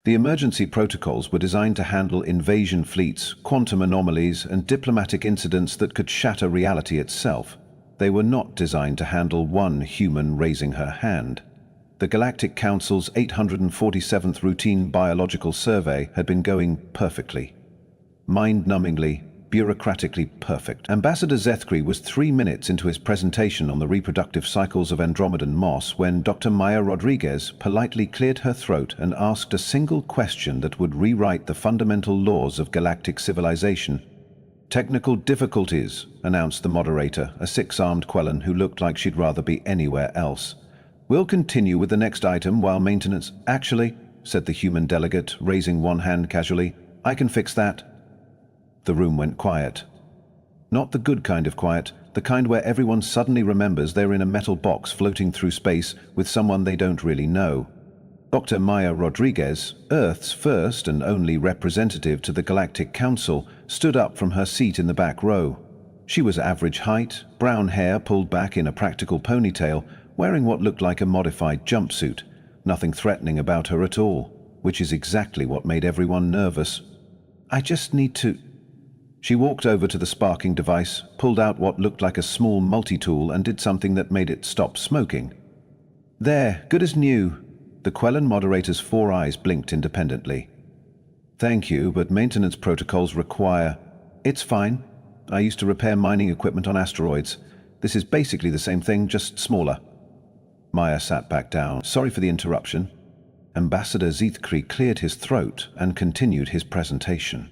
The emergency protocols were designed to handle invasion fleets, quantum anomalies, and diplomatic incidents that could shatter reality itself. They were not designed to handle one human raising her hand. The Galactic Council's 847th routine biological survey had been going perfectly. Mind-numbingly, bureaucratically perfect. Ambassador Zethkri was 3 minutes into his presentation on the reproductive cycles of Andromedan moss when Dr. Maya Rodriguez politely cleared her throat and asked a single question that would rewrite the fundamental laws of galactic civilization. "Technical difficulties," announced the moderator, a six-armed Quellan who looked like she'd rather be anywhere else. "We'll continue with the next item while maintenance—" "Actually," said the human delegate, raising one hand casually, "I can fix that." The room went quiet. Not the good kind of quiet, the kind where everyone suddenly remembers they're in a metal box floating through space with someone they don't really know. Dr. Maya Rodriguez, Earth's first and only representative to the Galactic Council, stood up from her seat in the back row. She was average height, brown hair pulled back in a practical ponytail, wearing what looked like a modified jumpsuit. Nothing threatening about her at all, which is exactly what made everyone nervous. "I just need to—" She walked over to the sparking device, pulled out what looked like a small multi-tool and did something that made it stop smoking. "There, good as new." The Quellan moderator's 4 eyes blinked independently. "Thank you, but maintenance protocols require—" "It's fine. I used to repair mining equipment on asteroids. This is basically the same thing, just smaller." Maya sat back down. "Sorry for the interruption." Ambassador Zethkri cleared his throat and continued his presentation.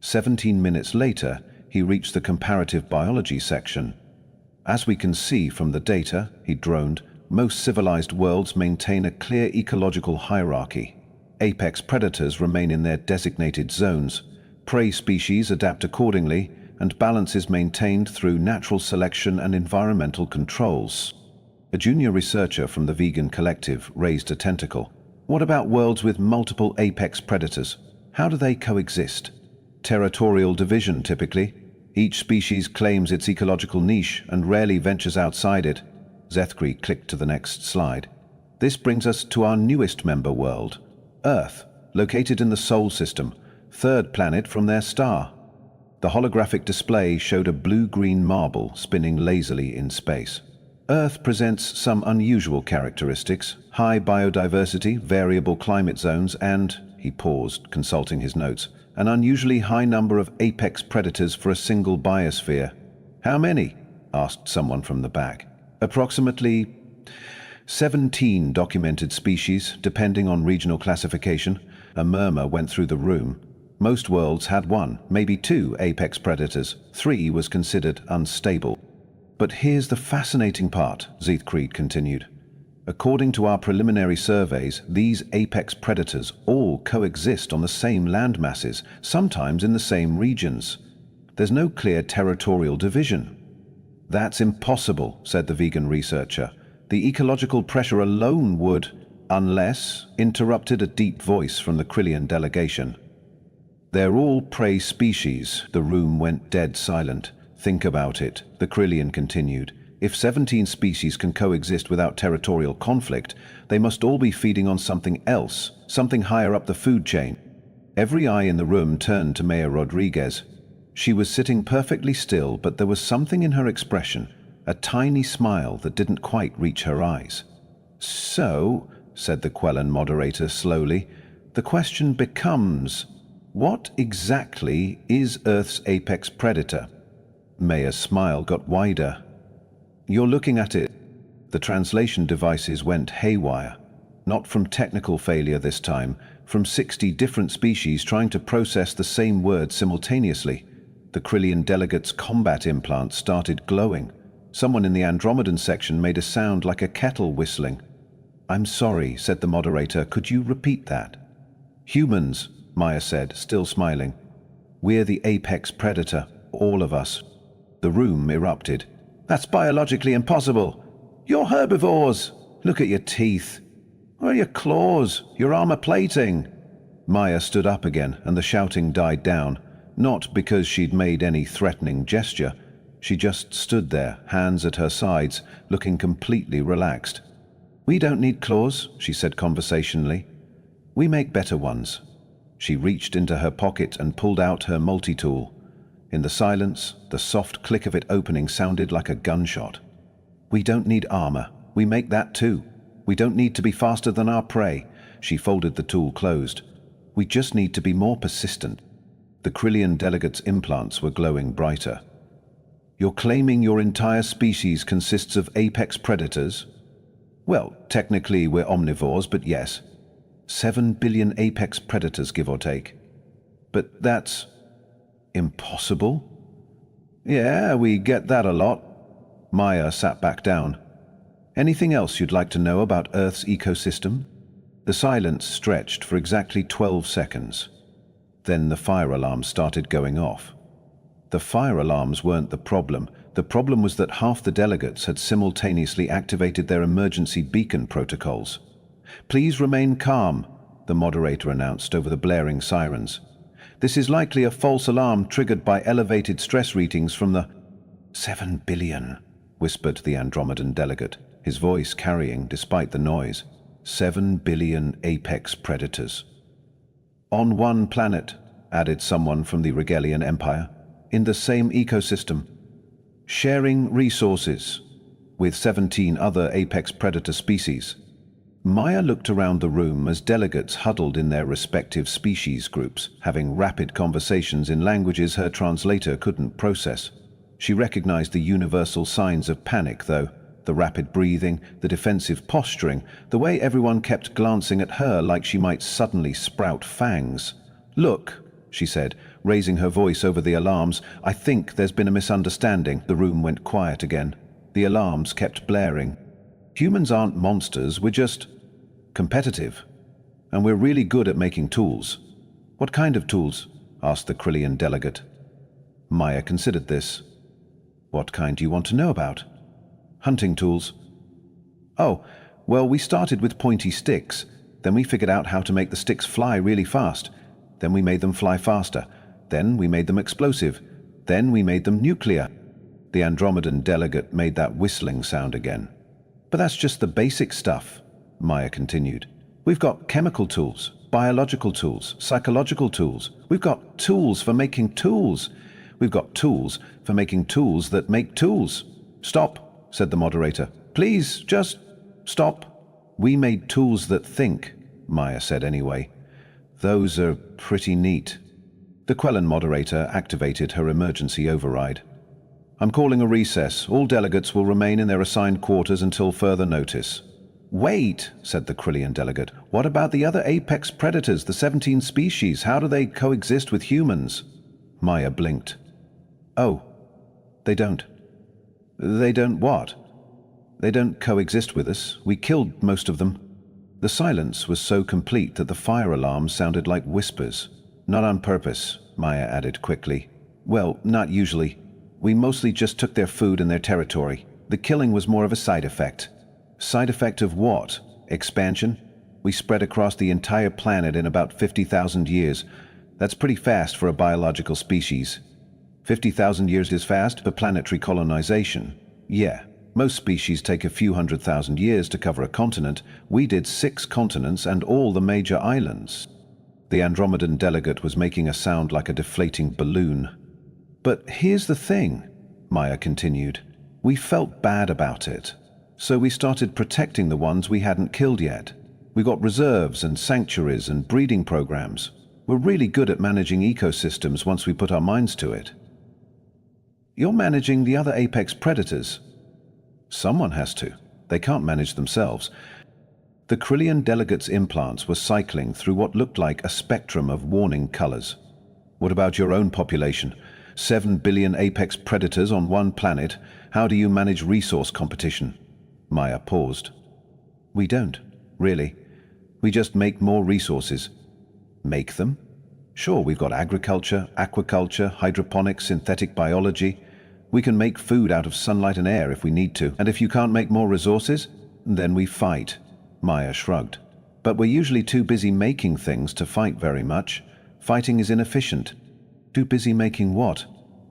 17 minutes later, he reached the comparative biology section. "As we can see from the data," he droned, "most civilized worlds maintain a clear ecological hierarchy. Apex predators remain in their designated zones, prey species adapt accordingly, and balance is maintained through natural selection and environmental controls." A junior researcher from the vegan collective raised a tentacle. "What about worlds with multiple apex predators? How do they coexist?" "Territorial division, typically. Each species claims its ecological niche and rarely ventures outside it." Zethkri clicked to the next slide. "This brings us to our newest member world, Earth, located in the Sol system, third planet from their star." The holographic display showed a blue-green marble spinning lazily in space. "Earth presents some unusual characteristics: high biodiversity, variable climate zones, and," he paused, consulting his notes, "an unusually high number of apex predators for a single biosphere." "How many?" asked someone from the back. "Approximately 17 documented species, depending on regional classification." A murmur went through the room. Most worlds had 1, maybe 2 apex predators. 3 was considered unstable. "But here's the fascinating part," Zethkri continued. "According to our preliminary surveys, these apex predators all coexist on the same land masses, sometimes in the same regions. There's no clear territorial division." "That's impossible," said the vegan researcher. "The ecological pressure alone would—" "Unless," interrupted a deep voice from the Krillian delegation. "They're all prey species." The room went dead silent. "Think about it," the Krillian continued. "If 17 species can coexist without territorial conflict, they must all be feeding on something else, something higher up the food chain." Every eye in the room turned to Maya Rodriguez. She was sitting perfectly still, but there was something in her expression, a tiny smile that didn't quite reach her eyes. "So," said the Quellan moderator slowly, "the question becomes, what exactly is Earth's apex predator?" Maya's smile got wider. "You're looking at it." The translation devices went haywire. Not from technical failure this time, from 60 different species trying to process the same word simultaneously. The Krillian delegate's combat implant started glowing. Someone in the Andromedan section made a sound like a kettle whistling. "I'm sorry," said the moderator. "Could you repeat that?" "Humans," Maya said, still smiling. "We're the apex predator, all of us." The room erupted. "That's biologically impossible. You're herbivores. Look at your teeth. Where are your claws? Your armor plating?" Maya stood up again, and the shouting died down. Not because she'd made any threatening gesture. She just stood there, hands at her sides, looking completely relaxed. "We don't need claws," she said conversationally. We make better ones. She reached into her pocket and pulled out her multi-tool. In the silence, the soft click of it opening sounded like a gunshot. We don't need armor. We make that too. We don't need to be faster than our prey. She folded the tool closed. We just need to be more persistent. The Krillian delegate's implants were glowing brighter. You're claiming your entire species consists of apex predators? Well, technically we're omnivores, but yes. 7 billion apex predators, give or take. But that's impossible? Yeah, we get that a lot. Maya sat back down. Anything else you'd like to know about Earth's ecosystem? The silence stretched for exactly 12 seconds. Then the fire alarms started going off. The fire alarms weren't the problem. The problem was that half the delegates had simultaneously activated their emergency beacon protocols. Please remain calm, the moderator announced over the blaring sirens. This is likely a false alarm triggered by elevated stress readings from the 7 billion, whispered the Andromedan delegate, his voice carrying despite the noise. 7 billion apex predators. On one planet, added someone from the Regalian Empire, in the same ecosystem, sharing resources with 17 other apex predator species. Maya looked around the room as delegates huddled in their respective species groups, having rapid conversations in languages her translator couldn't process. She recognized the universal signs of panic, though. The rapid breathing, the defensive posturing, the way everyone kept glancing at her like she might suddenly sprout fangs. Look, she said, raising her voice over the alarms, I think there's been a misunderstanding. The room went quiet again. The alarms kept blaring. Humans aren't monsters, we're just competitive. And we're really good at making tools. What kind of tools? Asked the Krillian delegate. Maya considered this. What kind do you want to know about? Hunting tools. Oh, well, we started with pointy sticks. Then we figured out how to make the sticks fly really fast. Then we made them fly faster. Then we made them explosive. Then we made them nuclear. The Andromedan delegate made that whistling sound again. But that's just the basic stuff, Maya continued. We've got chemical tools, biological tools, psychological tools. We've got tools for making tools. We've got tools for making tools that make tools. Stop, said the moderator. Please, just stop. We made tools that think, Maya said anyway. Those are pretty neat. The Quellan moderator activated her emergency override. I'm calling a recess. All delegates will remain in their assigned quarters until further notice. Wait, said the Krillian delegate. What about the other apex predators, the 17 species? How do they coexist with humans? Maya blinked. Oh, they don't. They don't what? They don't coexist with us. We killed most of them. The silence was so complete that the fire alarms sounded like whispers. Not on purpose, Maya added quickly. Well, not usually. We mostly just took their food and their territory. The killing was more of a side effect. Side effect of what? Expansion? We spread across the entire planet in about 50,000 years. That's pretty fast for a biological species. 50,000 years is fast for planetary colonization. Yeah, most species take a few 100,000 years to cover a continent. We did 6 continents and all the major islands. The Andromedan delegate was making a sound like a deflating balloon. But here's the thing, Maya continued. We felt bad about it. So we started protecting the ones we hadn't killed yet. We got reserves and sanctuaries and breeding programs. We're really good at managing ecosystems once we put our minds to it. You're managing the other apex predators. Someone has to. They can't manage themselves. The Krillian delegate's implants were cycling through what looked like a spectrum of warning colors. What about your own population? 7 billion apex predators on one planet. How do you manage resource competition? Maya paused. We don't, really. We just make more resources. Make them? Sure, we've got agriculture, aquaculture, hydroponics, synthetic biology. We can make food out of sunlight and air if we need to. And if you can't make more resources, then we fight. Maya shrugged. But we're usually too busy making things to fight very much. Fighting is inefficient. Too busy making what?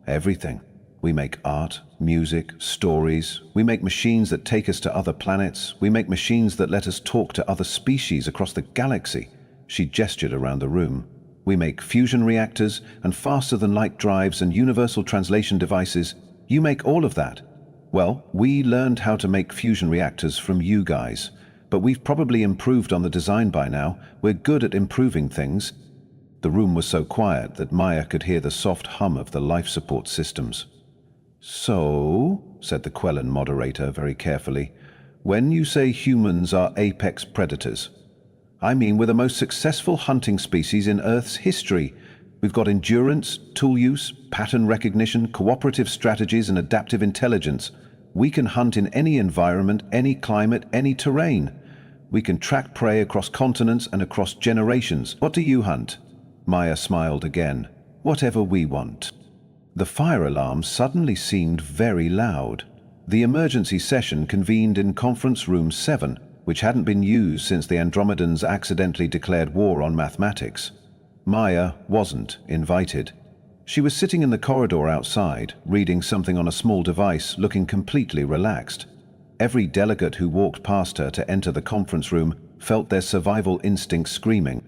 Everything. We make art, music, stories. We make machines that take us to other planets. We make machines that let us talk to other species across the galaxy. She gestured around the room. "We make fusion reactors and faster-than-light drives and universal translation devices. You make all of that." "Well, we learned how to make fusion reactors from you guys, but we've probably improved on the design by now. We're good at improving things." The room was so quiet that Maya could hear the soft hum of the life support systems. "So," said the Quellen moderator very carefully, "when you say humans are apex predators, I mean we're the most successful hunting species in Earth's history. We've got endurance, tool use, pattern recognition, cooperative strategies, and adaptive intelligence. We can hunt in any environment, any climate, any terrain. We can track prey across continents and across generations. What do you hunt?" Maya smiled again. "Whatever we want." The fire alarm suddenly seemed very loud. The emergency session convened in Conference Room 7, which hadn't been used since the Andromedans accidentally declared war on mathematics. Maya wasn't invited. She was sitting in the corridor outside, reading something on a small device, looking completely relaxed. Every delegate who walked past her to enter the conference room felt their survival instincts screaming.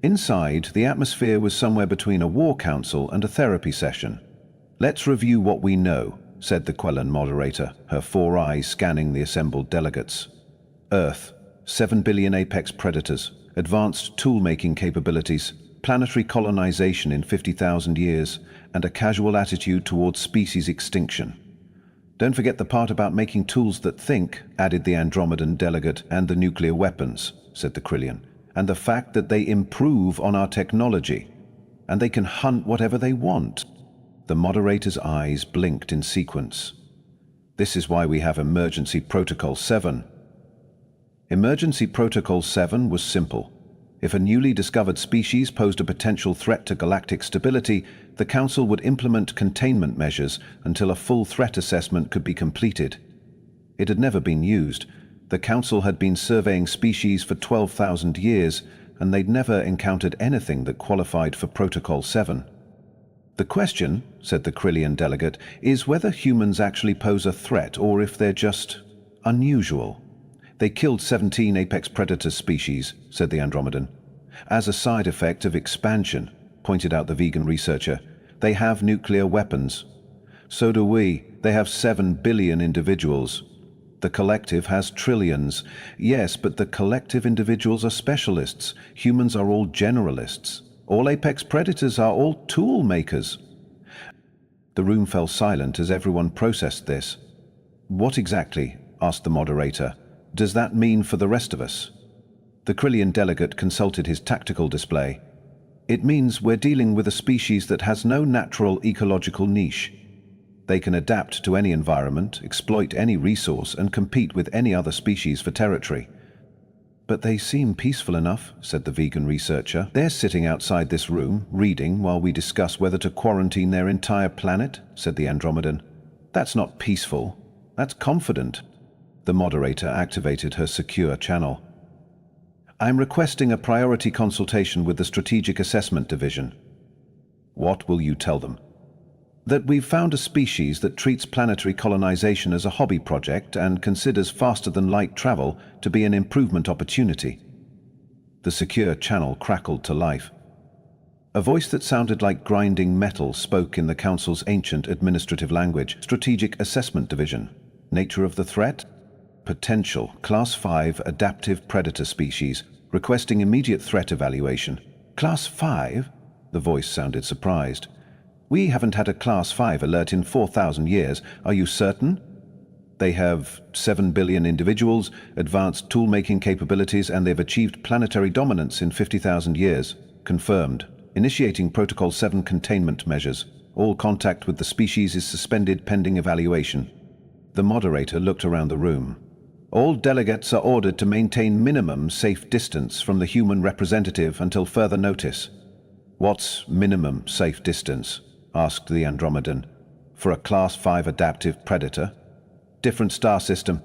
Inside, the atmosphere was somewhere between a war council and a therapy session. "Let's review what we know," said the Quellen moderator, her 4 eyes scanning the assembled delegates. Earth, 7 billion apex predators, advanced tool-making capabilities, planetary colonization in 50,000 years, and a casual attitude towards species extinction. "Don't forget the part about making tools that think," added the Andromedan delegate, "and the nuclear weapons," said the Krillian, "and the fact that they improve on our technology, and they can hunt whatever they want." The moderator's eyes blinked in sequence. "This is why we have Emergency Protocol 7. Emergency Protocol 7 was simple. If a newly discovered species posed a potential threat to galactic stability, the Council would implement containment measures until a full threat assessment could be completed. It had never been used. The Council had been surveying species for 12,000 years, and they'd never encountered anything that qualified for Protocol 7. "The question," said the Krillian delegate, "is whether humans actually pose a threat or if they're just unusual." "They killed 17 apex predator species," said the Andromedan. "As a side effect of expansion," pointed out the vegan researcher. "They have nuclear weapons." "So do we. They have 7 billion individuals." "The collective has trillions." "Yes, but the collective individuals are specialists. Humans are all generalists. All apex predators are all tool makers." The room fell silent as everyone processed this. "What exactly," asked the moderator, "does that mean for the rest of us?" The Krillian delegate consulted his tactical display. "It means we're dealing with a species that has no natural ecological niche. They can adapt to any environment, exploit any resource, and compete with any other species for territory." "But they seem peaceful enough," said the vegan researcher. "They're sitting outside this room, reading, while we discuss whether to quarantine their entire planet," said the Andromedan. "That's not peaceful. That's confident." The moderator activated her secure channel. "I'm requesting a priority consultation with the Strategic Assessment Division." "What will you tell them?" "That we've found a species that treats planetary colonization as a hobby project and considers faster-than-light travel to be an improvement opportunity." The secure channel crackled to life. A voice that sounded like grinding metal spoke in the Council's ancient administrative language. "Strategic Assessment Division. Nature of the threat? Potential Class 5 adaptive predator species, requesting immediate threat evaluation." "Class 5? The voice sounded surprised. "We haven't had a Class 5 alert in 4,000 years. Are you certain?" "They have 7 billion individuals, advanced tool-making capabilities, and they've achieved planetary dominance in 50,000 years. Confirmed. Initiating Protocol 7 containment measures. All contact with the species is suspended pending evaluation." The moderator looked around the room. "All delegates are ordered to maintain minimum safe distance from the human representative until further notice." "What's minimum safe distance?" asked the Andromedan. "For a Class 5 adaptive predator?" "Different star system."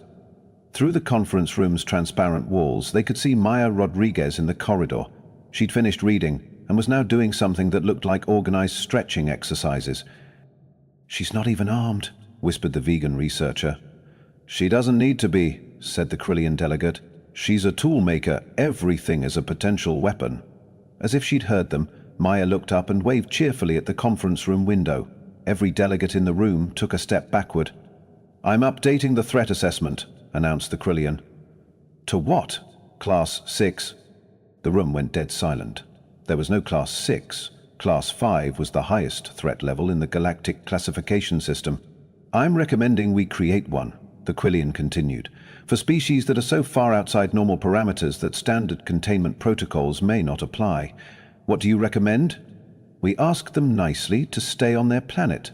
Through the conference room's transparent walls, they could see Maya Rodriguez in the corridor. She'd finished reading and was now doing something that looked like organized stretching exercises. "She's not even armed," whispered the vegan researcher. "She doesn't need to be," said the Krillian delegate. "She's a tool maker. Everything is a potential weapon." As if she'd heard them, Maya looked up and waved cheerfully at the conference room window. Every delegate in the room took a step backward. "I'm updating the threat assessment," announced the Krillian. "To what? Class 6? The room went dead silent. There was no Class 6. Class 5 was the highest threat level in the galactic classification system. "I'm recommending we create one," the Krillian continued, "for species that are so far outside normal parameters that standard containment protocols may not apply. What do you recommend? We ask them nicely to stay on their planet.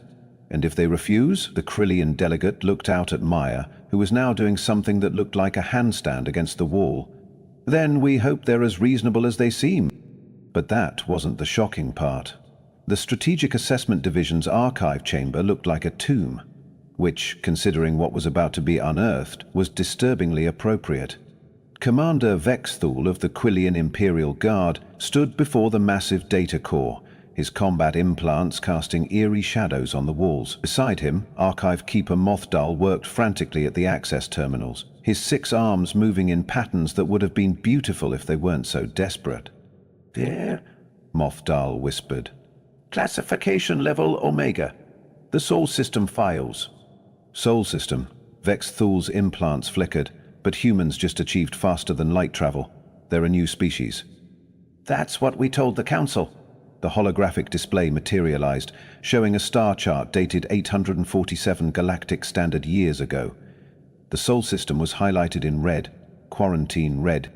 And if they refuse," the Krillian delegate looked out at Maya, who was now doing something that looked like a handstand against the wall, "then we hope they're as reasonable as they seem." But that wasn't the shocking part. The Strategic Assessment Division's archive chamber looked like a tomb, which, considering what was about to be unearthed, was disturbingly appropriate. Commander Vexthul of the Quillian Imperial Guard stood before the massive data core, his combat implants casting eerie shadows on the walls. Beside him, Archive Keeper Mothdal worked frantically at the access terminals, his 6 arms moving in patterns that would have been beautiful if they weren't so desperate. "There," Mothdal whispered. "Classification level Omega. The Sol System files." Sol System. Vexthul's implants flickered, but humans just achieved faster than light travel. They're a new species. "That's what we told the Council." The holographic display materialized, showing a star chart dated 847 galactic standard years ago. The Sol System was highlighted in red, quarantine red.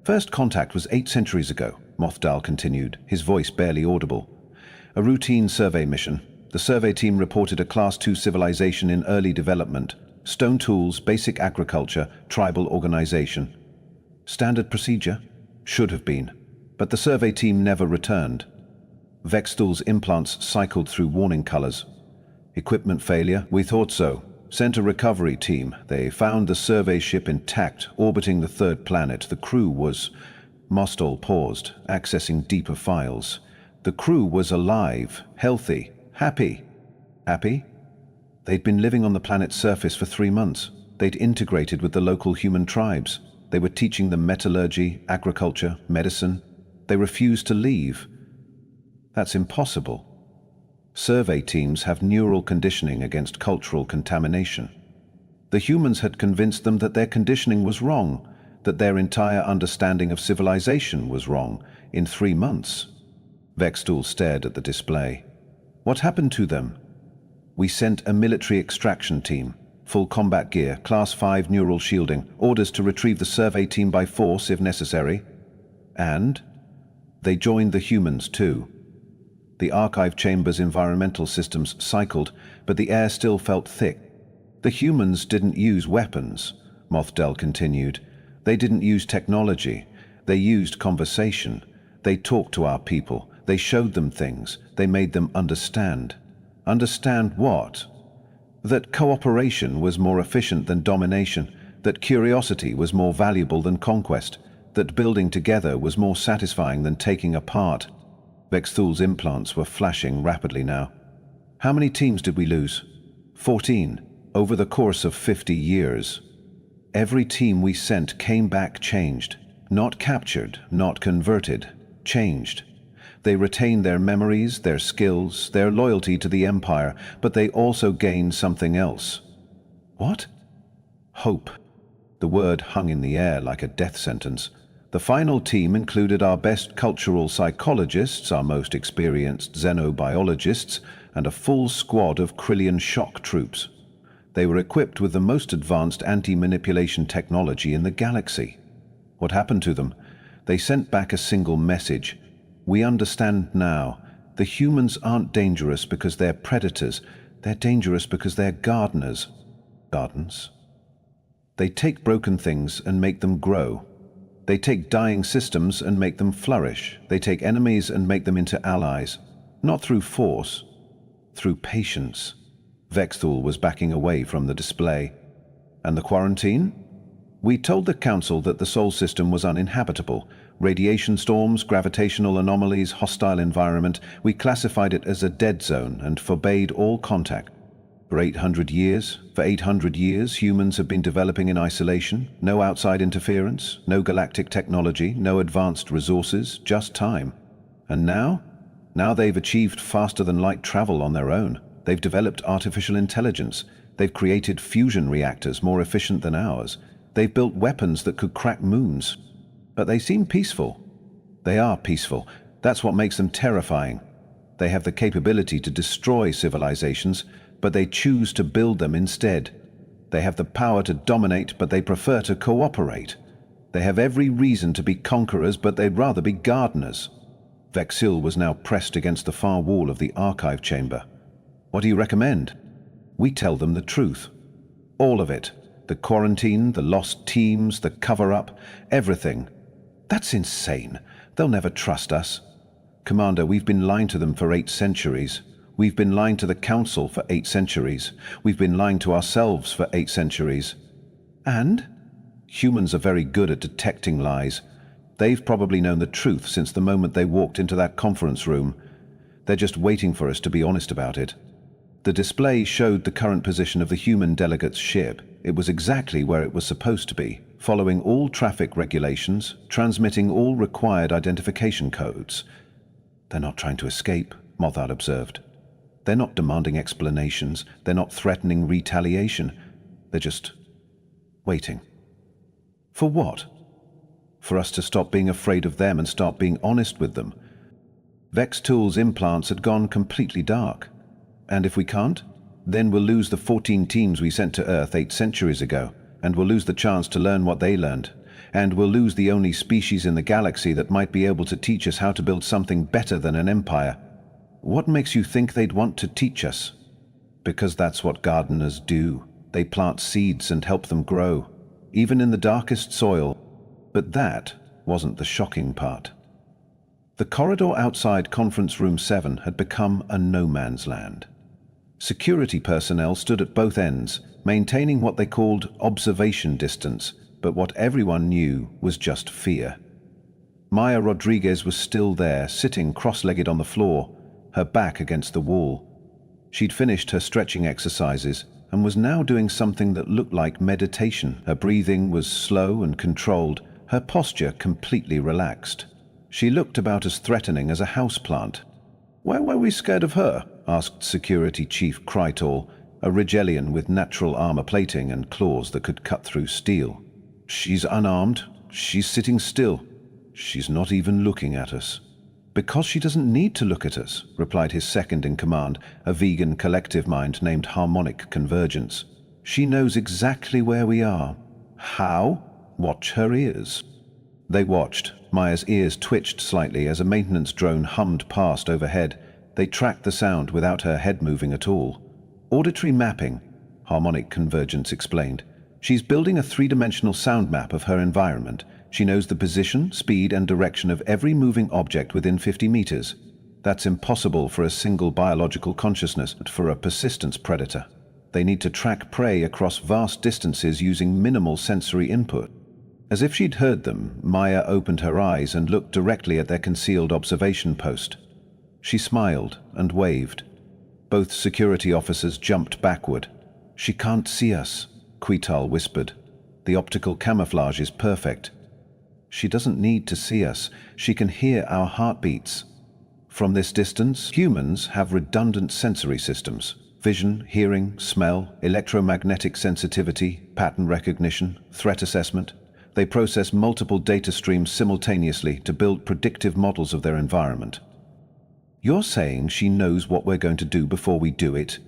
"First contact was 8 centuries ago," Mothdal continued, his voice barely audible. "A routine survey mission. The survey team reported a Class 2 civilization in early development. Stone tools, basic agriculture, tribal organization. Standard procedure? Should have been. But the survey team never returned." Vexthul's implants cycled through warning colors. "Equipment failure? We thought so. Sent a recovery team. They found the survey ship intact, orbiting the 3rd planet. The crew was..." Mostel paused, accessing deeper files. "The crew was alive, healthy, happy." Happy? They'd been living on the planet's surface for 3 months. They'd integrated with the local human tribes. They were teaching them metallurgy, agriculture, medicine. They refused to leave. That's impossible. Survey teams have neural conditioning against cultural contamination. The humans had convinced them that their conditioning was wrong, that their entire understanding of civilization was wrong, in 3 months. Vexthul stared at the display. "What happened to them?" "We sent a military extraction team. Full combat gear, Class 5 neural shielding, orders to retrieve the survey team by force if necessary." "And?" "They joined the humans too." The archive chamber's environmental systems cycled, but the air still felt thick. "The humans didn't use weapons," Mothdal continued. "They didn't use technology. They used conversation. They talked to our people. They showed them things. They made them understand." "Understand what?" "That cooperation was more efficient than domination, that curiosity was more valuable than conquest, that building together was more satisfying than taking apart." Vexthul's implants were flashing rapidly now. "How many teams did we lose?" 14, over the course of 50 years. Every team we sent came back changed. Not captured, not converted, changed. They retained their memories, their skills, their loyalty to the Empire, but they also gained something else." "What?" "Hope." The word hung in the air like a death sentence. "The final team included our best cultural psychologists, our most experienced xenobiologists, and a full squad of Krillian shock troops. They were equipped with the most advanced anti-manipulation technology in the galaxy. What happened to them? They sent back a single message. We understand now. The humans aren't dangerous because they're predators. They're dangerous because they're gardeners." "Gardens?" "They take broken things and make them grow. They take dying systems and make them flourish. They take enemies and make them into allies. Not through force, through patience." Vexthul was backing away from the display. "And the quarantine?" "We told the Council that the Sol System was uninhabitable. Radiation storms, gravitational anomalies, hostile environment. We classified it as a dead zone and forbade all contact. For 800 years, humans have been developing in isolation. No outside interference, no galactic technology, no advanced resources, just time. And now? Now they've achieved faster-than-light travel on their own. They've developed artificial intelligence. They've created fusion reactors more efficient than ours. They've built weapons that could crack moons. But they seem peaceful. They are peaceful. That's what makes them terrifying. They have the capability to destroy civilizations, but they choose to build them instead. They have the power to dominate, but they prefer to cooperate. They have every reason to be conquerors, but they'd rather be gardeners. Vexil was now pressed against the far wall of the archive chamber. What do you recommend? We tell them the truth. All of it. The quarantine, the lost teams, the cover-up, everything. That's insane. They'll never trust us. Commander, we've been lying to them for 8 centuries. We've been lying to the Council for 8 centuries. We've been lying to ourselves for 8 centuries. And? Humans are very good at detecting lies. They've probably known the truth since the moment they walked into that conference room. They're just waiting for us to be honest about it. The display showed the current position of the human delegate's ship. It was exactly where it was supposed to be, following all traffic regulations, transmitting all required identification codes. They're not trying to escape, Mothard observed. They're not demanding explanations. They're not threatening retaliation. They're just waiting. For what? For us to stop being afraid of them and start being honest with them. Vex Tool's implants had gone completely dark. And if we can't, then we'll lose the 14 teams we sent to Earth 8 centuries ago, and we'll lose the chance to learn what they learned. And we'll lose the only species in the galaxy that might be able to teach us how to build something better than an empire. What makes you think they'd want to teach us? Because that's what gardeners do. They plant seeds and help them grow, even in the darkest soil. But that wasn't the shocking part. The corridor outside Conference Room 7 had become a no-man's land. Security personnel stood at both ends, maintaining what they called observation distance, but what everyone knew was just fear. Maya Rodriguez was still there, sitting cross-legged on the floor, her back against the wall. She'd finished her stretching exercises and was now doing something that looked like meditation. Her breathing was slow and controlled, her posture completely relaxed. She looked about as threatening as a houseplant. "Why were we scared of her?" asked Security Chief Krytol, a Rigelian with natural armor plating and claws that could cut through steel. "She's unarmed. She's sitting still. She's not even looking at us." "Because she doesn't need to look at us," replied his second-in-command, a vegan collective mind named Harmonic Convergence. "She knows exactly where we are." "How?" "Watch her ears." They watched. Maya's ears twitched slightly as a maintenance drone hummed past overhead. They tracked the sound without her head moving at all. "Auditory mapping," Harmonic Convergence explained. "She's building a 3-dimensional sound map of her environment. She knows the position, speed, and direction of every moving object within 50 meters. That's impossible for a single biological consciousness, but for a persistence predator. They need to track prey across vast distances using minimal sensory input." As if she'd heard them, Maya opened her eyes and looked directly at their concealed observation post. She smiled and waved. Both security officers jumped backward. "She can't see us," Quital whispered. "The optical camouflage is perfect." "She doesn't need to see us. She can hear our heartbeats." From this distance, humans have redundant sensory systems. Vision, hearing, smell, electromagnetic sensitivity, pattern recognition, threat assessment. They process multiple data streams simultaneously to build predictive models of their environment. "You're saying she knows what we're going to do before we do it?"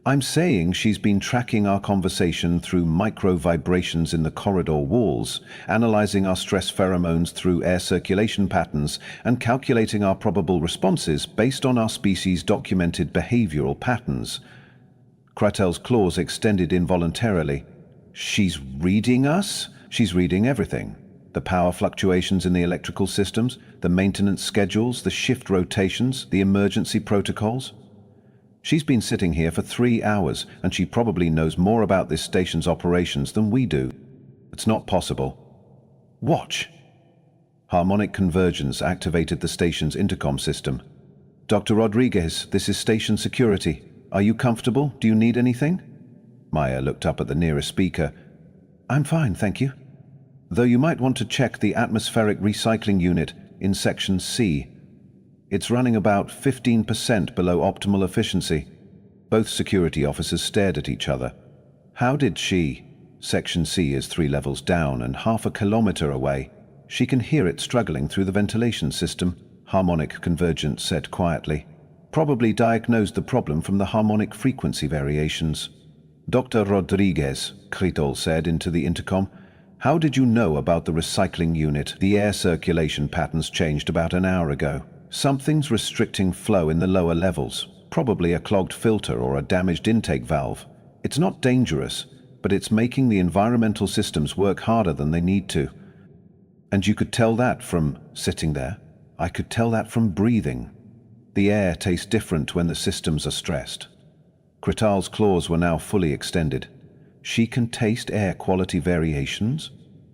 "I'm saying she's been tracking our conversation through micro-vibrations in the corridor walls, analyzing our stress pheromones through air circulation patterns, and calculating our probable responses based on our species' documented behavioral patterns." Krytel's claws extended involuntarily. "She's reading us?" "She's reading everything. The power fluctuations in the electrical systems, the maintenance schedules, the shift rotations, the emergency protocols. She's been sitting here for 3 hours, and she probably knows more about this station's operations than we do. It's not possible." "Watch!" Harmonic Convergence activated the station's intercom system. "Dr. Rodriguez, this is station security. Are you comfortable? Do you need anything?" Maya looked up at the nearest speaker. "I'm fine, thank you. Though you might want to check the atmospheric recycling unit in Section C." It's running about 15% below optimal efficiency. Both security officers stared at each other. How did she? Section C is 3 levels down and half a kilometer away. She can hear it struggling through the ventilation system, Harmonic Convergence said quietly. Probably diagnosed the problem from the harmonic frequency variations. Dr. Rodriguez, Critol said into the intercom. How did you know about the recycling unit? The air circulation patterns changed about an hour ago. Something's restricting flow in the lower levels. Probably a clogged filter or a damaged intake valve. It's not dangerous, but it's making the environmental systems work harder than they need to. And you could tell that from sitting there. I could tell that from breathing. The air tastes different when the systems are stressed. Crital's claws were now fully extended. She can taste air quality variations?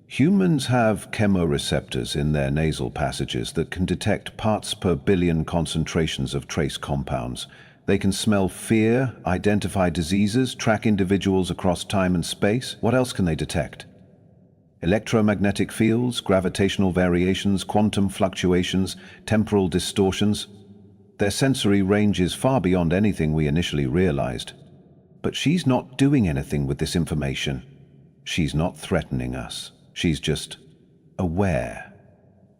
Humans have chemoreceptors in their nasal passages that can detect parts per billion concentrations of trace compounds. They can smell fear, identify diseases, track individuals across time and space. What else can they detect? Electromagnetic fields, gravitational variations, quantum fluctuations, temporal distortions. Their sensory range is far beyond anything we initially realized. But she's not doing anything with this information. She's not threatening us. She's just aware.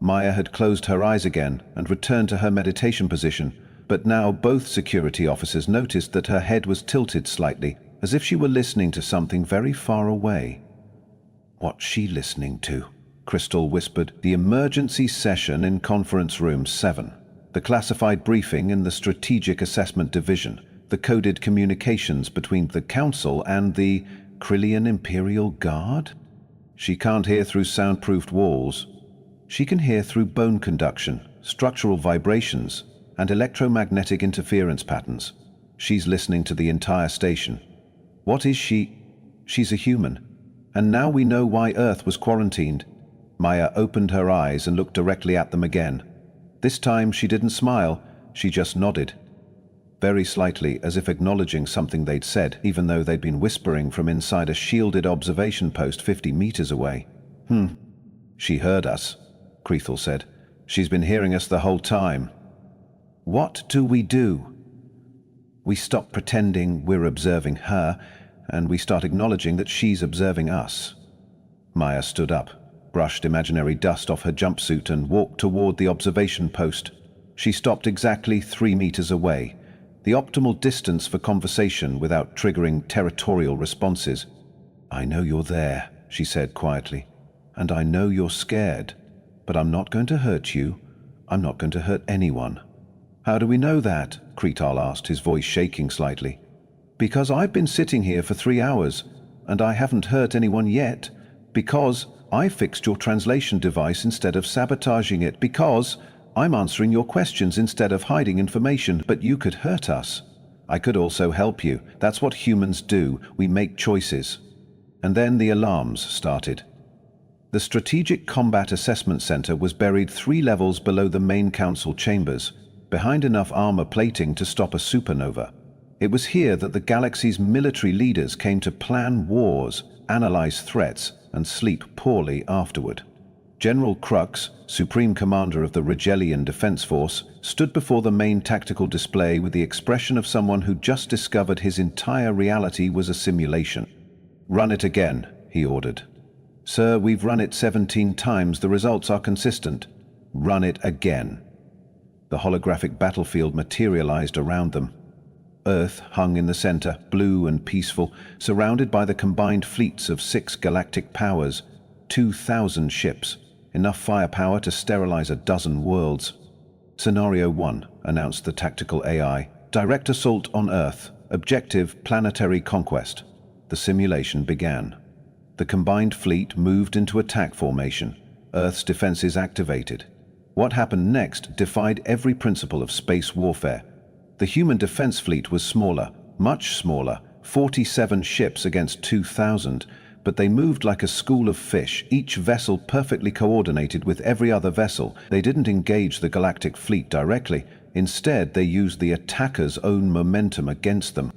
Maya had closed her eyes again and returned to her meditation position. But now both security officers noticed that her head was tilted slightly, as if she were listening to something very far away. What's she listening to? Crystal whispered. The emergency session in conference room 7. The classified briefing in the Strategic Assessment Division. The coded communications between the Council and the Krillian Imperial Guard? She can't hear through soundproofed walls. She can hear through bone conduction, structural vibrations, and electromagnetic interference patterns. She's listening to the entire station. What is she? She's a human. And now we know why Earth was quarantined. Maya opened her eyes and looked directly at them again. This time she didn't smile, she just nodded. Very slightly, as if acknowledging something they'd said, even though they'd been whispering from inside a shielded observation post 50 meters away. She heard us, Crethel said. She's been hearing us the whole time. What do? We stop pretending we're observing her, and we start acknowledging that she's observing us. Maya stood up, brushed imaginary dust off her jumpsuit and walked toward the observation post. She stopped exactly 3 meters away, the optimal distance for conversation without triggering territorial responses. I know you're there, she said quietly, and I know you're scared, but I'm not going to hurt you. I'm not going to hurt anyone. How do we know that? Cretal asked, his voice shaking slightly. Because I've been sitting here for 3 hours, and I haven't hurt anyone yet. Because I fixed your translation device instead of sabotaging it. Because I'm answering your questions instead of hiding information. But you could hurt us. I could also help you. That's what humans do. We make choices. And then the alarms started. The Strategic Combat Assessment Center was buried 3 levels below the main council chambers, behind enough armor plating to stop a supernova. It was here that the galaxy's military leaders came to plan wars, analyze threats, and sleep poorly afterward. General Crux, Supreme Commander of the Regellian Defense Force, stood before the main tactical display with the expression of someone who just discovered his entire reality was a simulation. Run it again, he ordered. Sir, we've run it 17 times. The results are consistent. Run it again. The holographic battlefield materialized around them. Earth hung in the center, blue and peaceful, surrounded by the combined fleets of 6 galactic powers, 2,000 ships, enough firepower to sterilize a dozen worlds. Scenario 1, announced the tactical AI. Direct assault on Earth. Objective, planetary conquest. The simulation began. The combined fleet moved into attack formation. Earth's defenses activated. What happened next defied every principle of space warfare. The human defense fleet was smaller, much smaller, 47 ships against 2,000, but they moved like a school of fish, each vessel perfectly coordinated with every other vessel. They didn't engage the galactic fleet directly. Instead, they used the attacker's own momentum against them.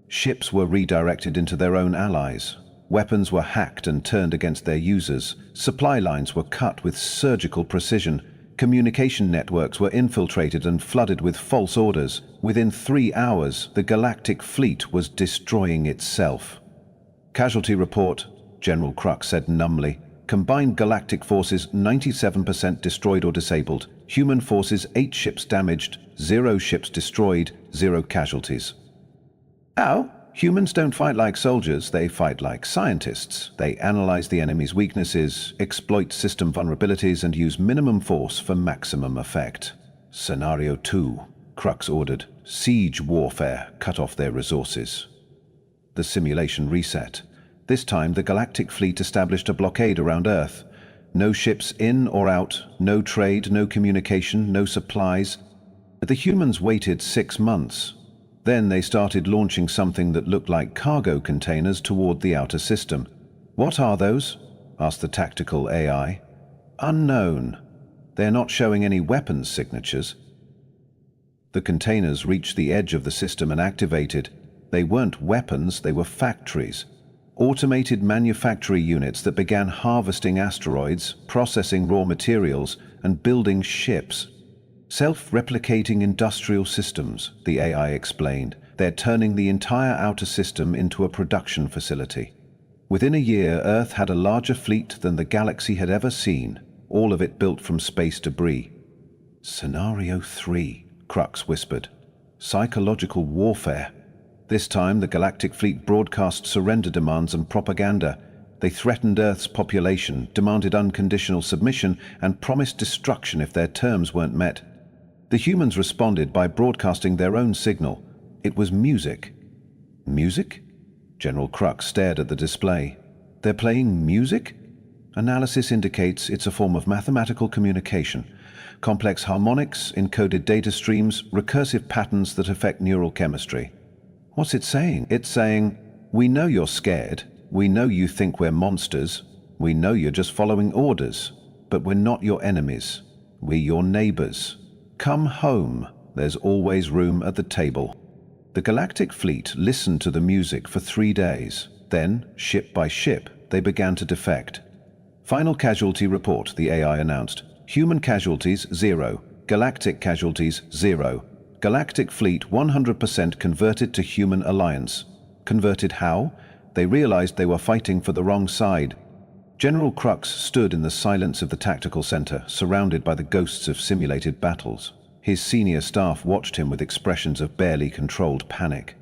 Ships were redirected into their own allies. Weapons were hacked and turned against their users. Supply lines were cut with surgical precision. Communication networks were infiltrated and flooded with false orders. Within 3 hours, the galactic fleet was destroying itself. Casualty report, General Crux said numbly. Combined galactic forces 97% destroyed or disabled. Human forces 8 ships damaged, 0 ships destroyed, 0 casualties. How? Humans don't fight like soldiers, they fight like scientists. They analyze the enemy's weaknesses, exploit system vulnerabilities, and use minimum force for maximum effect. Scenario 2, Crux ordered. Siege warfare cut off their resources. The simulation reset. This time, the galactic fleet established a blockade around Earth. No ships in or out, no trade, no communication, no supplies. But the humans waited 6 months. Then they started launching something that looked like cargo containers toward the outer system. What are those? Asked the tactical AI. Unknown. They're not showing any weapons signatures. The containers reached the edge of the system and activated. They weren't weapons, they were factories. Automated manufacturing units that began harvesting asteroids, processing raw materials, and building ships. Self-replicating industrial systems, the AI explained. They're turning the entire outer system into a production facility. Within a year, Earth had a larger fleet than the galaxy had ever seen, all of it built from space debris. Scenario 3, Crux whispered. Psychological warfare. This time, the galactic fleet broadcast surrender demands and propaganda. They threatened Earth's population, demanded unconditional submission, and promised destruction if their terms weren't met. The humans responded by broadcasting their own signal. It was music. Music? General Crux stared at the display. They're playing music? Analysis indicates it's a form of mathematical communication. Complex harmonics, encoded data streams, recursive patterns that affect neural chemistry. What's it saying? It's saying, we know you're scared. We know you think we're monsters. We know you're just following orders. But we're not your enemies. We're your neighbors. Come home. There's always room at the table. The galactic fleet listened to the music for 3 days. Then, ship by ship, they began to defect. Final casualty report, the AI announced. Human casualties, 0. Galactic casualties, 0. Galactic fleet 100% converted to human alliance. Converted how? They realized they were fighting for the wrong side. General Crux stood in the silence of the tactical center, surrounded by the ghosts of simulated battles. His senior staff watched him with expressions of barely controlled panic.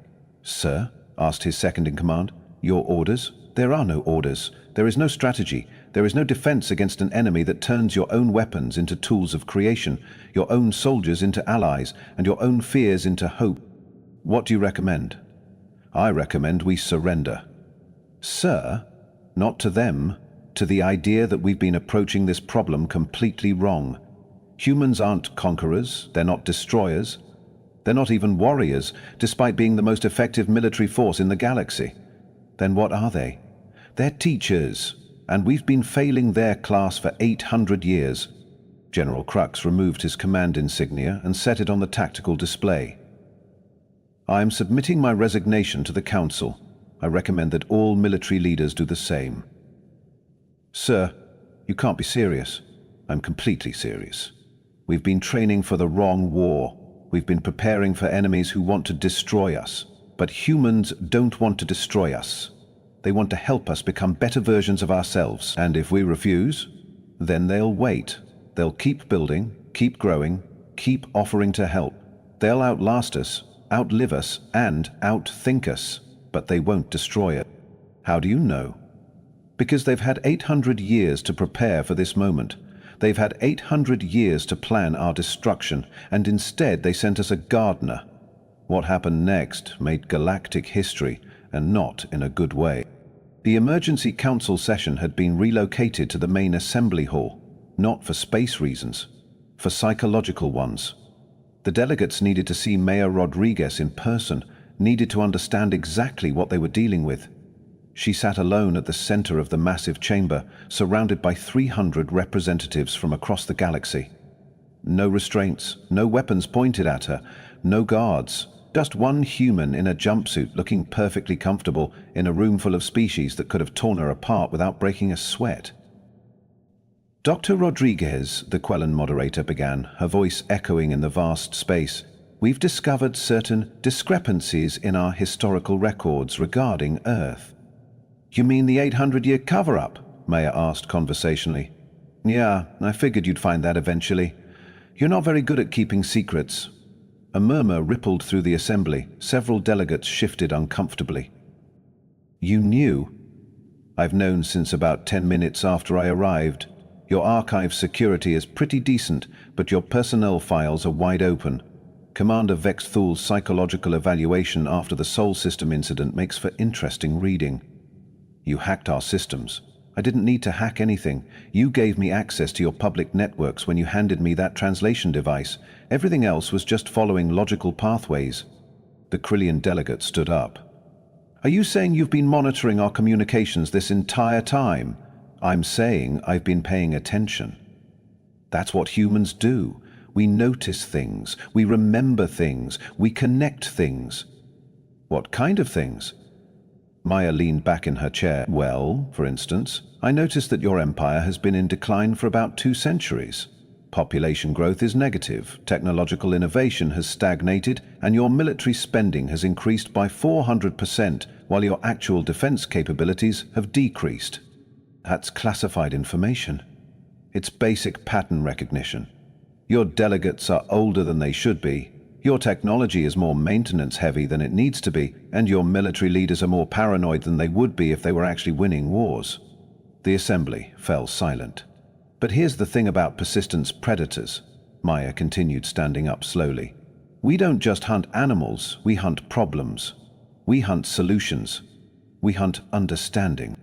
"Sir?" asked his second-in-command. "Your orders?" "There are no orders. There is no strategy. There is no defense against an enemy that turns your own weapons into tools of creation, your own soldiers into allies, and your own fears into hope. What do you recommend?" "I recommend we surrender." "Sir?" "Not to them. To the idea that we've been approaching this problem completely wrong. Humans aren't conquerors, they're not destroyers. They're not even warriors, despite being the most effective military force in the galaxy. Then what are they? They're teachers, and we've been failing their class for 800 years. General Crux removed his command insignia and set it on the tactical display. "I am submitting my resignation to the Council. I recommend that all military leaders do the same." "Sir, you can't be serious." "I'm completely serious. We've been training for the wrong war. We've been preparing for enemies who want to destroy us. But humans don't want to destroy us. They want to help us become better versions of ourselves. And if we refuse, then they'll wait. They'll keep building, keep growing, keep offering to help. They'll outlast us, outlive us, and outthink us. But they won't destroy it." "How do you know?" "Because they've had 800 years to prepare for this moment. They've had 800 years to plan our destruction, and instead they sent us a gardener. What happened next made galactic history, and not in a good way." The emergency council session had been relocated to the main assembly hall, not for space reasons, for psychological ones. The delegates needed to see Mayor Rodriguez in person, needed to understand exactly what they were dealing with. She sat alone at the center of the massive chamber, surrounded by 300 representatives from across the galaxy. No restraints, no weapons pointed at her, no guards, just one human in a jumpsuit looking perfectly comfortable in a room full of species that could have torn her apart without breaking a sweat. Dr. Rodriguez, the Quellen moderator began, her voice echoing in the vast space, we've discovered certain discrepancies in our historical records regarding Earth. You mean the 800-year cover-up? Maya asked conversationally. Yeah, I figured you'd find that eventually. You're not very good at keeping secrets. A murmur rippled through the assembly. Several delegates shifted uncomfortably. You knew? I've known since about 10 minutes after I arrived. Your archive security is pretty decent, but your personnel files are wide open. Commander Vex Thul's psychological evaluation after the Sol System incident makes for interesting reading. You hacked our systems. I didn't need to hack anything. You gave me access to your public networks when you handed me that translation device. Everything else was just following logical pathways. The Krillian delegate stood up. Are you saying you've been monitoring our communications this entire time? I'm saying I've been paying attention. That's what humans do. We notice things, we remember things, we connect things. What kind of things? Maya leaned back in her chair. Well, for instance, I noticed that your empire has been in decline for about 2 centuries. Population growth is negative, technological innovation has stagnated, and your military spending has increased by 400%, while your actual defense capabilities have decreased. That's classified information. It's basic pattern recognition. Your delegates are older than they should be. Your technology is more maintenance-heavy than it needs to be, and your military leaders are more paranoid than they would be if they were actually winning wars. The assembly fell silent. But here's the thing about persistence predators. Maya continued, standing up slowly. We don't just hunt animals, we hunt problems. We hunt solutions. We hunt understanding.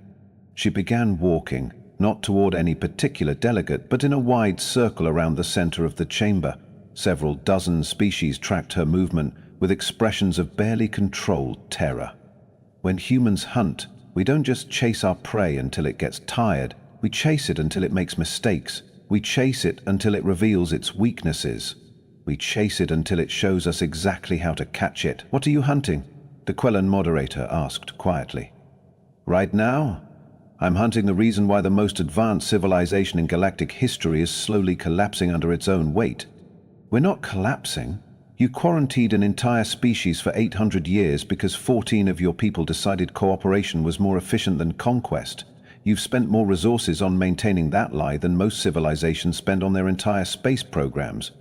She began walking, not toward any particular delegate, but in a wide circle around the center of the chamber. Several dozen species tracked her movement with expressions of barely controlled terror. When humans hunt, we don't just chase our prey until it gets tired. We chase it until it makes mistakes. We chase it until it reveals its weaknesses. We chase it until it shows us exactly how to catch it. What are you hunting? The Quellen moderator asked quietly. Right now, I'm hunting the reason why the most advanced civilization in galactic history is slowly collapsing under its own weight. We're not collapsing. You quarantined an entire species for 800 years because 14 of your people decided cooperation was more efficient than conquest. You've spent more resources on maintaining that lie than most civilizations spend on their entire space programs.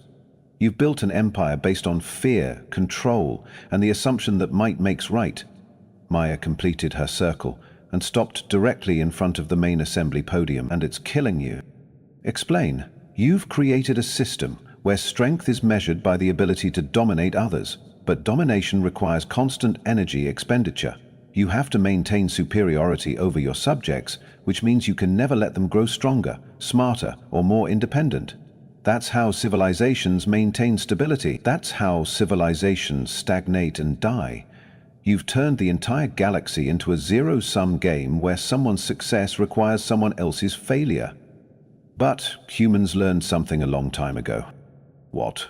You've built an empire based on fear, control, and the assumption that might makes right. Maya completed her circle and stopped directly in front of the main assembly podium. And it's killing you. Explain. You've created a system where strength is measured by the ability to dominate others, but domination requires constant energy expenditure. You have to maintain superiority over your subjects, which means you can never let them grow stronger, smarter, or more independent. That's how civilizations maintain stability. That's how civilizations stagnate and die. You've turned the entire galaxy into a zero-sum game where someone's success requires someone else's failure. But humans learned something a long time ago. What?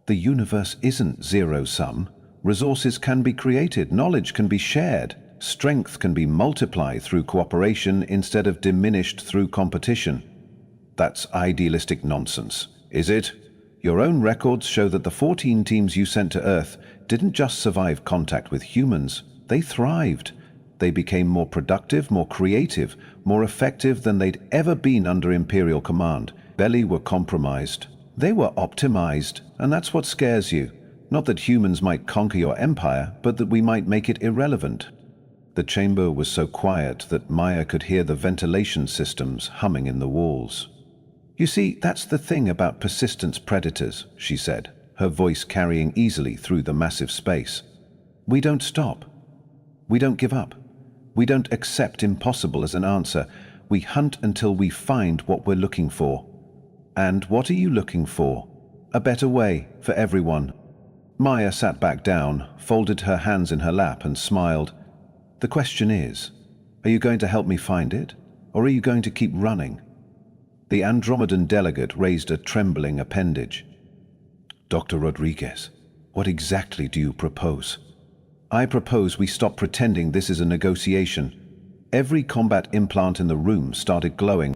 The universe isn't zero-sum. Resources can be created, knowledge can be shared, strength can be multiplied through cooperation instead of diminished through competition. That's idealistic nonsense, is it? Your own records show that the 14 teams you sent to Earth didn't just survive contact with humans, they thrived. They became more productive, more creative, more effective than they'd ever been under Imperial command. Barely were compromised. They were optimized, and that's what scares you. Not that humans might conquer your empire, but that we might make it irrelevant. The chamber was so quiet that Maya could hear the ventilation systems humming in the walls. You see, that's the thing about persistence predators, she said, her voice carrying easily through the massive space. We don't stop. We don't give up. We don't accept impossible as an answer. We hunt until we find what we're looking for. And what are you looking for? A better way for everyone. Maya sat back down, folded her hands in her lap and smiled. The question is, are you going to help me find it, or are you going to keep running? The Andromedan delegate raised a trembling appendage. Dr. Rodriguez, what exactly do you propose? I propose we stop pretending this is a negotiation. Every combat implant in the room started glowing.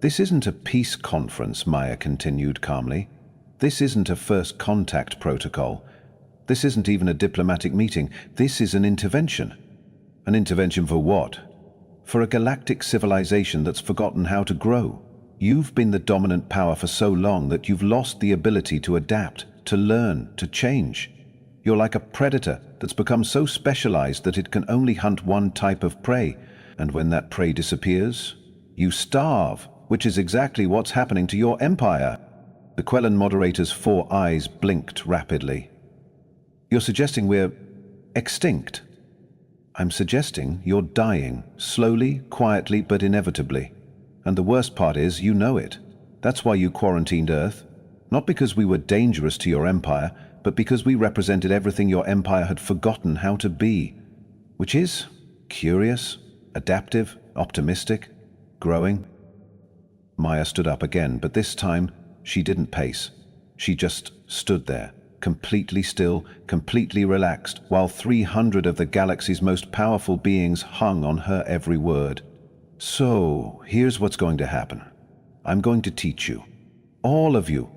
This isn't a peace conference, Maya continued calmly. This isn't a first contact protocol. This isn't even a diplomatic meeting. This is an intervention. An intervention for what? For a galactic civilization that's forgotten how to grow. You've been the dominant power for so long that you've lost the ability to adapt, to learn, to change. You're like a predator that's become so specialized that it can only hunt one type of prey, and when that prey disappears, you starve, which is exactly what's happening to your empire. The Quellan moderator's 4 eyes blinked rapidly. You're suggesting we're extinct? I'm suggesting you're dying, slowly, quietly, but inevitably. And the worst part is, you know it. That's why you quarantined Earth. Not because we were dangerous to your empire, but because we represented everything your empire had forgotten how to be. Which is curious, adaptive, optimistic, growing. Maya stood up again, but this time she didn't pace. She just stood there, completely still, completely relaxed, while 300 of the galaxy's most powerful beings hung on her every word. So, here's what's going to happen. I'm going to teach you. All of you.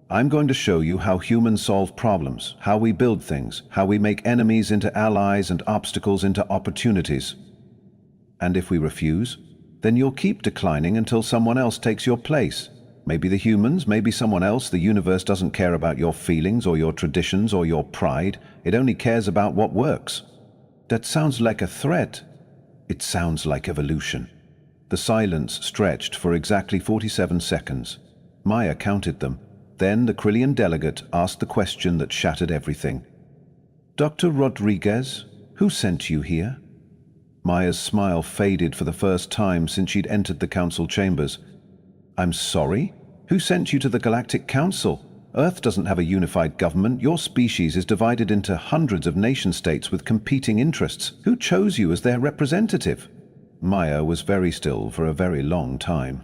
I'm going to show you how humans solve problems, how we build things, how we make enemies into allies and obstacles into opportunities. And if we refuse, then you'll keep declining until someone else takes your place. Maybe the humans, maybe someone else. The universe doesn't care about your feelings or your traditions or your pride. It only cares about what works. That sounds like a threat. It sounds like evolution. The silence stretched for exactly 47 seconds. Maya counted them. Then the Krillian delegate asked the question that shattered everything. Dr. Rodriguez, who sent you here? Maya's smile faded for the first time since she'd entered the council chambers. I'm sorry? Who sent you to the Galactic Council? Earth doesn't have a unified government. Your species is divided into hundreds of nation-states with competing interests. Who chose you as their representative? Maya was very still for a very long time.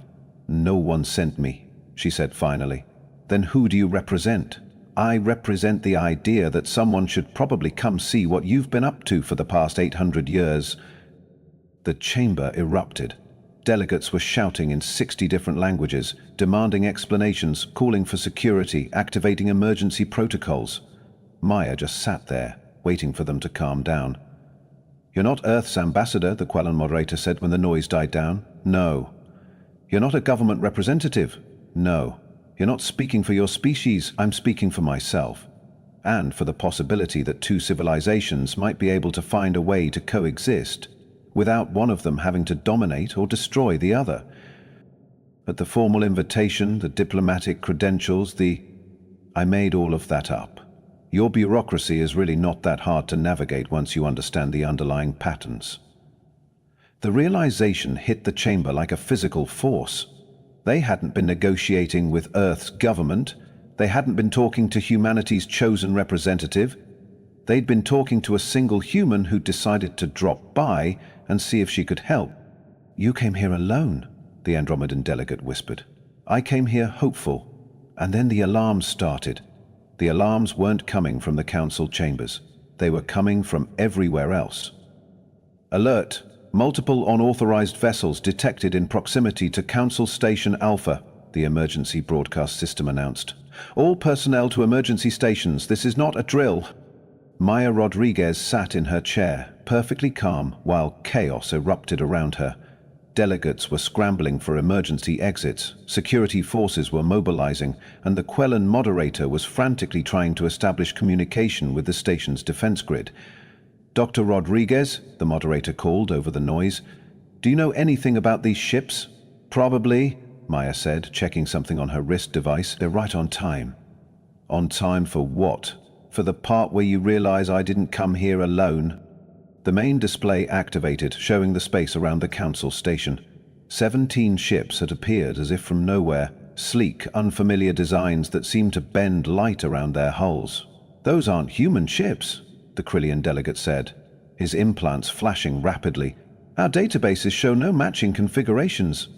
No one sent me, she said finally. Then who do you represent? I represent the idea that someone should probably come see what you've been up to for the past 800 years. The chamber erupted. Delegates were shouting in 60 different languages, demanding explanations, calling for security, activating emergency protocols. Maya just sat there, waiting for them to calm down. You're not Earth's ambassador, the Quellan moderator said when the noise died down. No. You're not a government representative. No. You're not speaking for your species. I'm speaking for myself. And for the possibility that 2 civilizations might be able to find a way to coexist, without one of them having to dominate or destroy the other. But the formal invitation, the diplomatic credentials, I made all of that up. Your bureaucracy is really not that hard to navigate once you understand the underlying patterns. The realization hit the chamber like a physical force. They hadn't been negotiating with Earth's government. They hadn't been talking to humanity's chosen representative. They'd been talking to a single human who decided to drop by and see if she could help. You came here alone, the Andromedan delegate whispered. I came here hopeful, and then the alarms started. The alarms weren't coming from the council chambers. They were coming from everywhere else. Alert! Multiple unauthorized vessels detected in proximity to Council Station Alpha, the emergency broadcast system announced. All personnel to emergency stations. This is not a drill. Maya Rodriguez sat in her chair, perfectly calm, while chaos erupted around her. Delegates were scrambling for emergency exits, security forces were mobilizing, and the Quellan moderator was frantically trying to establish communication with the station's defense grid. Dr. Rodriguez, the moderator called over the noise. Do you know anything about these ships? Probably, Maya said, checking something on her wrist device. They're right on time. On time for what? For the part where you realize I didn't come here alone. The main display activated, showing the space around the council station. 17 ships had appeared as if from nowhere, sleek, unfamiliar designs that seemed to bend light around their hulls. Those aren't human ships, the Krillian delegate said, his implants flashing rapidly. Our databases show no matching configurations.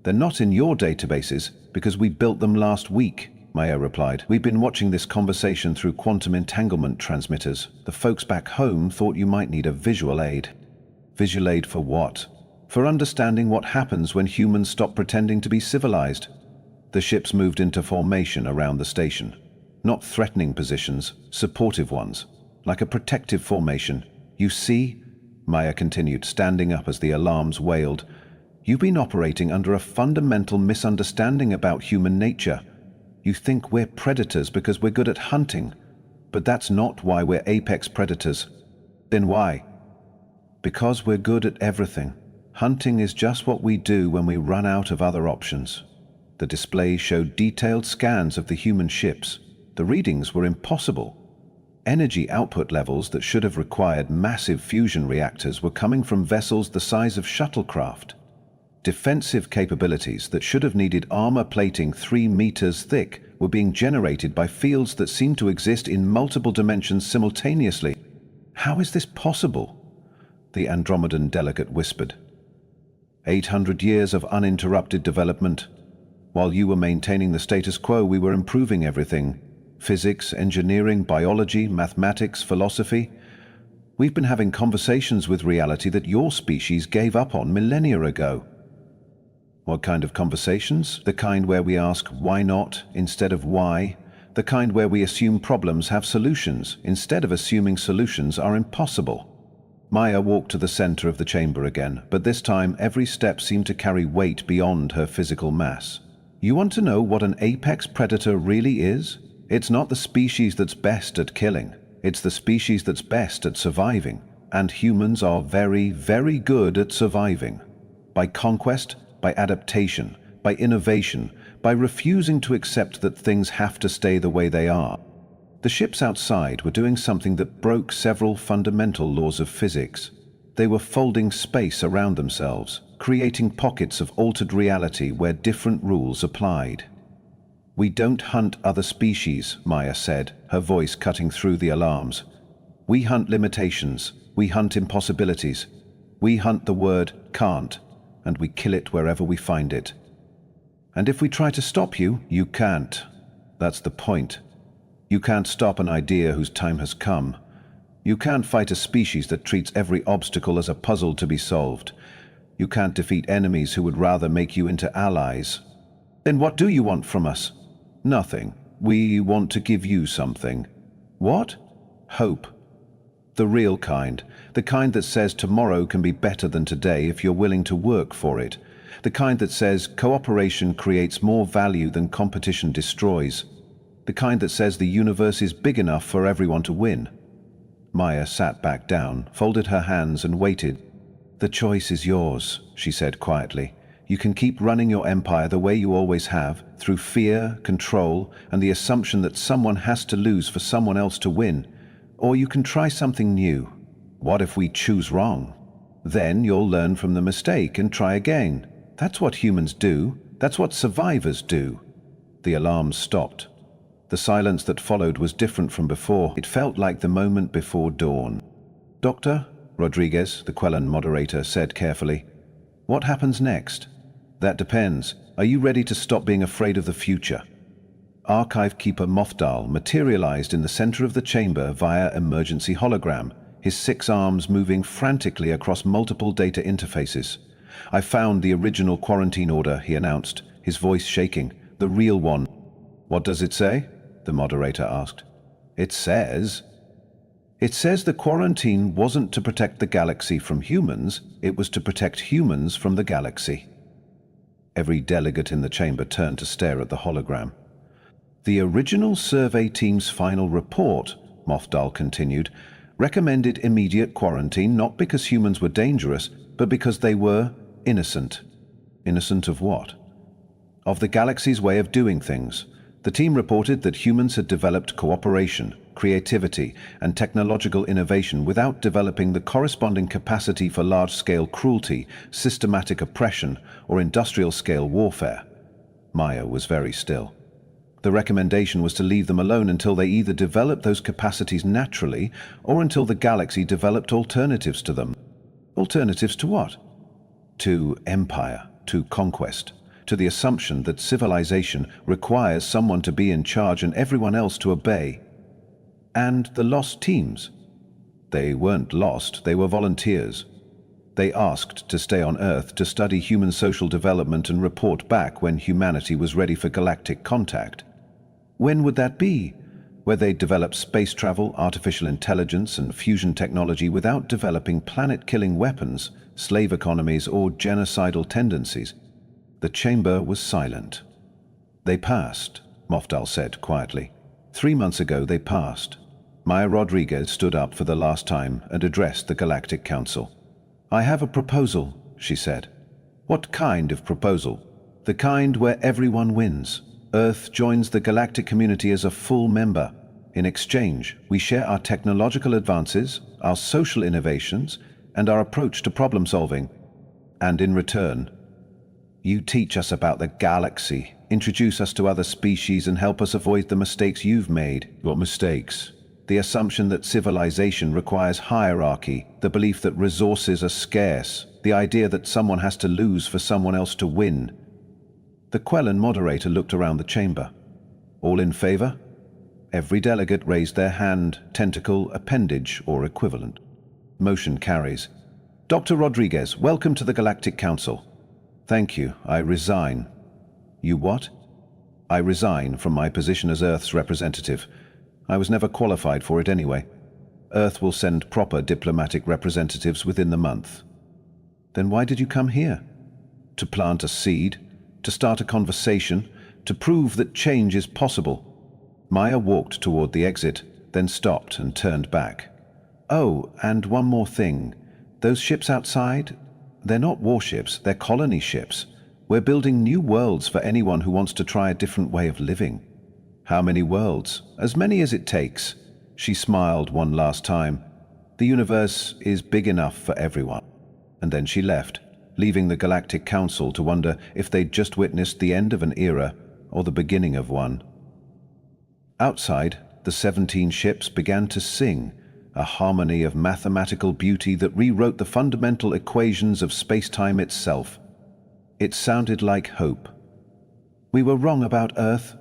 They're not in your databases because we built them last week, Maya replied. We've been watching this conversation through quantum entanglement transmitters. The folks back home thought you might need a visual aid. Visual aid for what? for understanding what happens when humans stop pretending to be civilized. The ships moved into formation around the station. Not threatening positions, supportive ones, like a protective formation. You see, Maya continued, standing up as the alarms wailed, you've been operating under a fundamental misunderstanding about human nature. You think we're predators because we're good at hunting, but that's not why we're apex predators. Then why? Because we're good at everything. Hunting is just what we do when we run out of other options. The display showed detailed scans of the human ships. The readings were impossible. Energy output levels that should have required massive fusion reactors were coming from vessels the size of shuttlecraft. Defensive capabilities that should have needed armor plating 3 meters thick were being generated by fields that seemed to exist in multiple dimensions simultaneously. How is this possible? The Andromedan delegate whispered. 800 years of uninterrupted development. While you were maintaining the status quo, we were improving everything. Physics, engineering, biology, mathematics, philosophy. We've been having conversations with reality that your species gave up on millennia ago. What kind of conversations? The kind where we ask why not instead of why. The kind where we assume problems have solutions instead of assuming solutions are impossible. Maya walked to the center of the chamber again, but this time every step seemed to carry weight beyond her physical mass. You want to know what an apex predator really is? It's not the species that's best at killing. It's the species that's best at surviving. And humans are very, very good at surviving. By conquest, by adaptation, by innovation, by refusing to accept that things have to stay the way they are. The ships outside were doing something that broke several fundamental laws of physics. They were folding space around themselves, creating pockets of altered reality where different rules applied. We don't hunt other species, Maya said, her voice cutting through the alarms. We hunt limitations, we hunt impossibilities. We hunt the word can't, and we kill it wherever we find it. And if we try to stop you, you can't. That's the point. You can't stop an idea whose time has come. You can't fight a species that treats every obstacle as a puzzle to be solved. You can't defeat enemies who would rather make you into allies. Then what do you want from us? Nothing. We want to give you something. What? Hope. The real kind. The kind that says tomorrow can be better than today if you're willing to work for it. The kind that says cooperation creates more value than competition destroys. The kind that says the universe is big enough for everyone to win. Maya sat back down, folded her hands and waited. The choice is yours, she said quietly. You can keep running your empire the way you always have, through fear, control, and the assumption that someone has to lose for someone else to win. Or you can try something new. What if we choose wrong? Then you'll learn from the mistake and try again. That's what humans do. That's what survivors do. The alarms stopped. The silence that followed was different from before. It felt like the moment before dawn. Doctor, Rodriguez, the Quellan moderator, said carefully, what happens next? That depends. Are you ready to stop being afraid of the future? Archive Keeper Mofdal materialized in the center of the chamber via emergency hologram, his 6 arms moving frantically across multiple data interfaces. I found the original quarantine order, he announced, his voice shaking. The real one. What does it say? The moderator asked. It says the quarantine wasn't to protect the galaxy from humans, it was to protect humans from the galaxy. Every delegate in the chamber turned to stare at the hologram. The original survey team's final report, Mofdal continued, recommended immediate quarantine not because humans were dangerous, but because they were innocent. Innocent of what? Of the galaxy's way of doing things. The team reported that humans had developed cooperation, creativity, and technological innovation without developing the corresponding capacity for large-scale cruelty, systematic oppression, or industrial-scale warfare. Maya was very still. The recommendation was to leave them alone until they either developed those capacities naturally or until the galaxy developed alternatives to them. Alternatives to what? To empire, to conquest, to the assumption that civilization requires someone to be in charge and everyone else to obey. And the lost teams. They weren't lost, they were volunteers. They asked to stay on Earth to study human social development and report back when humanity was ready for galactic contact. When would that be? Where they'd develop space travel, artificial intelligence, and fusion technology without developing planet-killing weapons, slave economies, or genocidal tendencies. The chamber was silent. They passed, Mofdal said quietly. 3 months ago they passed. Maya Rodriguez stood up for the last time and addressed the Galactic Council. "I have a proposal," she said. "What kind of proposal?" "The kind where everyone wins. Earth joins the galactic community as a full member. In exchange, we share our technological advances, our social innovations, and our approach to problem solving. And in return, you teach us about the galaxy, introduce us to other species, and help us avoid the mistakes you've made." "What mistakes?" "The assumption that civilization requires hierarchy, the belief that resources are scarce, the idea that someone has to lose for someone else to win." The Quellan moderator looked around the chamber. "All in favor?" Every delegate raised their hand, tentacle, appendage, or equivalent. Motion carries. "Dr. Rodriguez, welcome to the Galactic Council." "Thank you. I resign." "You what?" "I resign from my position as Earth's representative. I was never qualified for it anyway. Earth will send proper diplomatic representatives within the month." "Then why did you come here?" "To plant a seed, to start a conversation, to prove that change is possible." Maya walked toward the exit, then stopped and turned back. "Oh, and one more thing. Those ships outside, they're not warships, they're colony ships. We're building new worlds for anyone who wants to try a different way of living." "How many worlds?" "As many as it takes." She smiled one last time. "The universe is big enough for everyone." And then she left, leaving the Galactic Council to wonder if they'd just witnessed the end of an era or the beginning of one. Outside, the 17 ships began to sing, a harmony of mathematical beauty that rewrote the fundamental equations of space-time itself. It sounded like hope. "We were wrong about Earth.